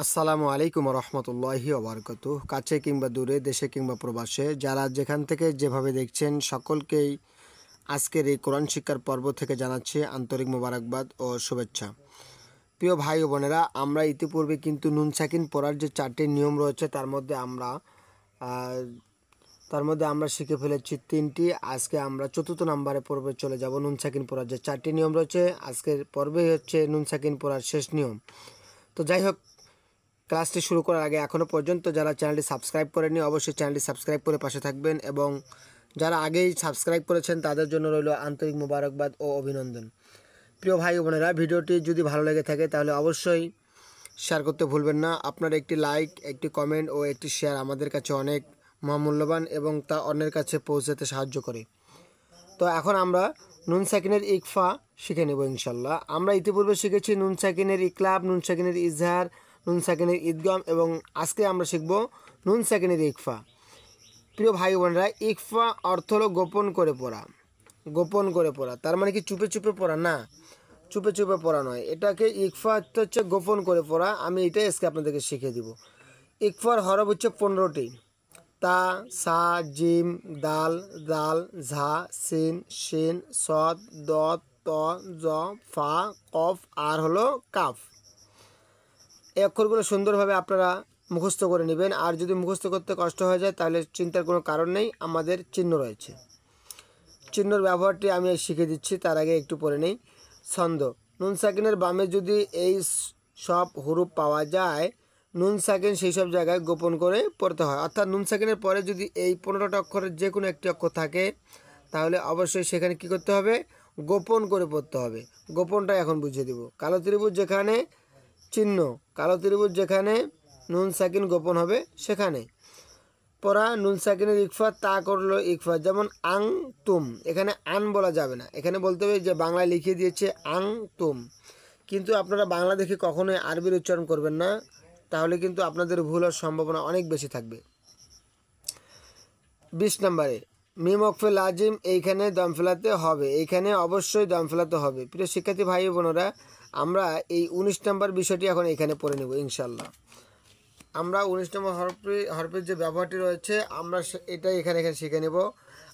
আসসালামু আলাইকুম রহমতুল্লাহি ওবরকাতুহ। কাছে কিংবা দূরে, দেশে কিংবা প্রবাসে, যারা যেখান থেকে যেভাবে দেখছেন সকলকেই আজকের এই কোরআন শিক্ষার পর্ব থেকে জানাচ্ছি আন্তরিক মোবারকবাদ ও শুভেচ্ছা। প্রিয় ভাই ও বোনেরা, আমরা ইতিপূর্বে কিন্তু নুন সাকিন পড়ার যে 4টি নিয়ম রয়েছে তার মধ্যে আমরা শিখে ফেলেছি 3টি। আজকে আমরা 4th নম্বরে পর্বে চলে যাব। নুন সাকিন পড়ার যে 4টি নিয়ম রয়েছে, আজকের পর্বে হচ্ছে নুন সাকিন পড়ার শেষ নিয়ম। তো যাই হোক, ক্লাসটি শুরু করার আগে এখনও পর্যন্ত যারা চ্যানেলটি সাবস্ক্রাইব করেনি অবশ্যই চ্যানেলটি সাবস্ক্রাইব করে পাশে থাকবেন, এবং যারা আগেই সাবস্ক্রাইব করেছেন তাদের জন্য রইল আন্তরিক মোবারকবাদ ও অভিনন্দন। প্রিয় ভাই ও বোনেরা, ভিডিওটি যদি ভালো লেগে থাকে তাহলে অবশ্যই শেয়ার করতে ভুলবেন না। আপনার একটি লাইক, একটি কমেন্ট ও একটি শেয়ার আমাদের কাছে অনেক মহামূল্যবান এবং তা অন্যের কাছে পৌঁছাতে সাহায্য করে। তো এখন আমরা নুন সাকিনের ইকফা শিখে নেব ইনশাল্লাহ। আমরা ইতিপূর্বে শিখেছি নুন সাকিনের ইকলাব, নুন সাকিনের ইজহার, নুন সাকিনের ঈদগম, এবং আজকে আমরা শিখব নুন সাকিনের ইকফা। প্রিয় ভাই বোনেরা, ইকফা অর্থ হলো গোপন করে পড়া। গোপন করে পড়া তার মানে কি চুপে চুপে পড়া না, চুপে চুপে পড়া নয়। এটাকে ইকফা হচ্ছে গোপন করে পড়া। আমি এটাই আজকে আপনাদেরকে শিখিয়ে দিব। ইকফার হরফ হচ্ছে 15টি। তা, সা, জিম, দাল, দাল, ঝা, সিন, শিন, সদ, দত, ত, জ, ফা, কফ আর হলো কাফ। এই অক্ষরগুলো সুন্দরভাবে আপনারা মুখস্থ করে নেবেন। আর যদি মুখস্থ করতে কষ্ট হয়ে যায় তাহলে চিন্তার কোনো কারণ নেই, আমাদের চিহ্ন রয়েছে। চিহ্নর ব্যবহারটি আমি শিখে দিচ্ছি, তার আগে একটু পড়ে নেই। ছন্দ: নুন সাকিনের বামে যদি এই সব হুরুফ পাওয়া যায়, নুন সাকিন সেই সব জায়গায় গোপন করে পড়তে হয়। অর্থাৎ নুন সাকিনের পরে যদি এই 15টা অক্ষরের যে কোনো একটি অক্ষর থাকে তাহলে অবশ্যই সেখানে কি করতে হবে? গোপন করে পড়তে হবে। গোপনটা এখন বুঝিয়ে দিব। কালো ত্রিভুজ যেখানে চিহ্ন, কালো ত্রিভুজ যেখানে নুন সাকিন গোপন হবে সেখানে পড়া। নুন সাকিনের ইকফা তা করলো ইকফা। যেমন আং তুম, এখানে আন বলা যাবে না, এখানে বলতে হবে যে বাংলায় লিখিয়ে দিয়েছে আং তুম। কিন্তু আপনারা বাংলা দেখে কখনোই আরবির উচ্চারণ করবেন না, তাহলে কিন্তু আপনাদের ভুল হওয়ার সম্ভাবনা অনেক বেশি থাকবে। 20 নম্বরে মিম ওকফে লাজিম, এইখানে দম ফেলাতে হবে, এইখানে অবশ্যই দম ফেলাতে হবে। প্রিয় শিক্ষার্থী ভাই বোনেরা, আমরা এই 19 নম্বর বিষয়টি এখন এখানে পড়ে নেব ইনশাল্লাহ। আমরা 19 নম্বর হরফের যে ব্যবহারটি রয়েছে আমরা এটাই এখানে শিখে নেব।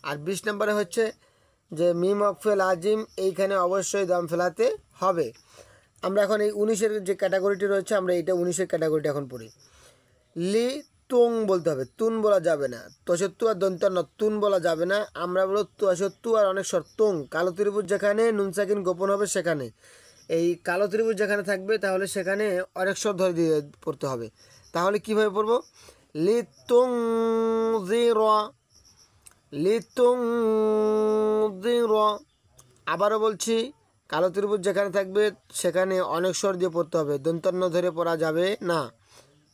আর 20 নম্বরে হচ্ছে যে মিম ওকফে লাজিম, এইখানে অবশ্যই দম ফেলাতে হবে। আমরা এখন এই 19-এর যে ক্যাটাগরিটি রয়েছে আমরা এইটা 19-এর ক্যাটাগরিটি এখন পড়ি। লি তুং বলতে হবে, তুন বলা যাবে না। তসত্তু আর দন্তান্ন, তুন বলা যাবে না। আমরা বলবো তসত্তু আর অনেক স্বর তুং। কালো ত্রিভুজ যেখানে নুন সাকিন গোপন হবে সেখানে, এই কালো ত্রিভুজ যেখানে থাকবে তাহলে সেখানে অনেক স্বর ধরে দিয়ে পড়তে হবে। তাহলে কীভাবে পড়বো? লি তুং জির, লি তুং জির। আবারও বলছি, কালো ত্রিভুজ যেখানে থাকবে সেখানে অনেক স্বর দিয়ে পড়তে হবে, দন্তান্ন ধরে পড়া যাবে না।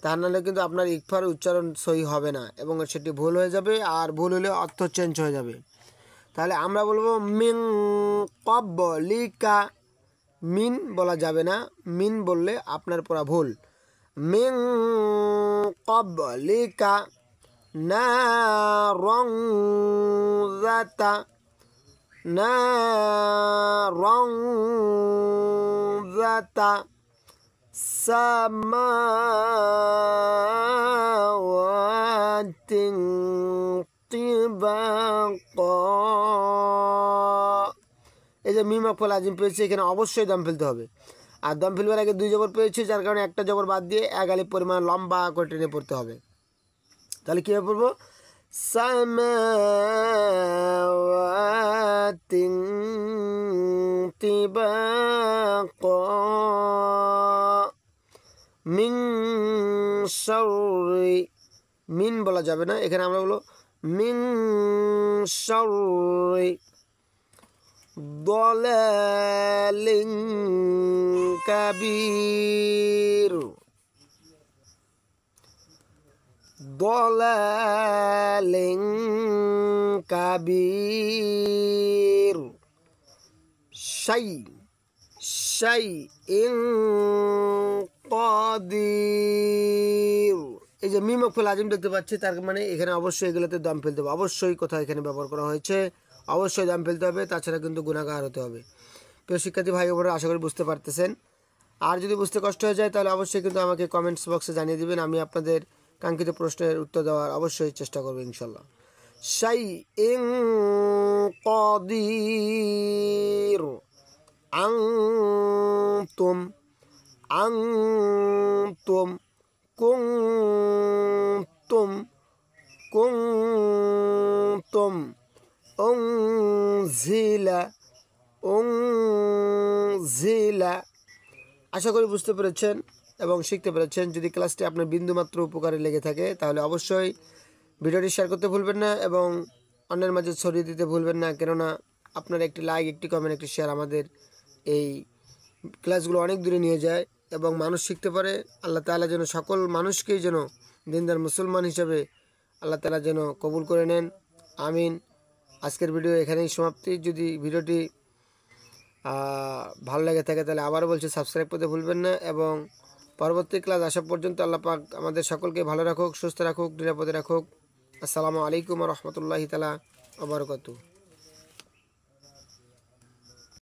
তা নাহলে কিন্তু আপনার ইকফার উচ্চারণ সহি হবে না এবং সেটি ভুল হয়ে যাবে, আর ভুল হলে অর্থ চেঞ্জ হয়ে যাবে। তাহলে আমরা বলবো মিন ক্বাবলিকা, মিন বলা যাবে না, মিন বললে আপনার পড়া ভুল। মিন ক্বাবলিকা নারন যাতা, নারন যাতা সামাওয়াতিন তিবাকা। এই যে মিম ওকফে লাজিম পেয়েছি, এখানে অবশ্যই দম ফেলতে হবে। আর দম ফেলবার আগে 2 জবর পেয়েছি, যার কারণে একটা জবর বাদ দিয়ে 1 আলিফ পরিমাণ লম্বা করে টেনে পড়তে হবে। তাহলে কীভাবে পড়বো? সামাওয়াতিন তিবাকা মিন শাররি, মিন বলা যাবে না, এখানে আমরা বলবো মিন শাররি দালালিন কাবীর, দালালিন কাবীর, শাইইন কাদির। এই যে মিম ওকফে লাজিম দেখতে পাচ্ছি, তার মানে এখানে অবশ্যই এগুলোতে দম ফেলতে হবে। অবশ্যই কোথাও এখানে ব্যবহার করা হয়েছে, অবশ্যই দম ফেলতে হবে, তাছাড়া কিন্তু গুনাহগার হতে হবে। প্রিয় শিক্ষার্থী ভাই বোনেরা, আশা করি বুঝতে পারতেছেন। আর যদি বুঝতে কষ্ট হয়ে যায় তাহলে অবশ্যই কিন্তু আমাকে কমেন্টস বক্সে জানিয়ে দিবেন, আমি আপনাদের কাঙ্ক্ষিত প্রশ্নের উত্তর দেওয়ার অবশ্যই চেষ্টা করব ইনশাল্লাহ। শাইইন কাদির, আনতুম, আনতুম, কুনতুম, কুনতুম, উনজিলা, উনজিলা। আশা করি বুঝতে পেরেছেন এবং শিখতে পেরেছেন। যদি ক্লাসটি আপনার বিন্দুমাত্র উপকারে লেগে থাকে তাহলে অবশ্যই ভিডিওটি শেয়ার করতে ভুলবেন না এবং অন্যের মাঝে ছড়িয়ে দিতে ভুলবেন না, কেননা আপনার একটি লাইক, একটি কমেন্ট, একটি শেয়ার আমাদের এই ক্লাসগুলো অনেক দূরে নিয়ে যায় এবং মানুষ শিখতে পারে। আল্লাহ তাআলা যেন সকল মানুষকেই যেন দিনদার মুসলমান হিসাবে আল্লাহ তাআলা যেন কবুল করে নেন, আমিন। আজকের ভিডিও এখানেই সমাপ্তি। যদি ভিডিওটি ভালো লেগে থাকে তাহলে আবারও বলছি সাবস্ক্রাইব করতে ভুলবেন না এবং পরবর্তী ক্লাস আসা পর্যন্ত আল্লাহ পাক আমাদের সকলকে ভালো রাখুক, সুস্থ রাখুক, নিরাপদে রাখুক। আসসালামু আলাইকুম ওয়া রাহমাতুল্লাহি তাআলা ওয়া বারাকাতুহু।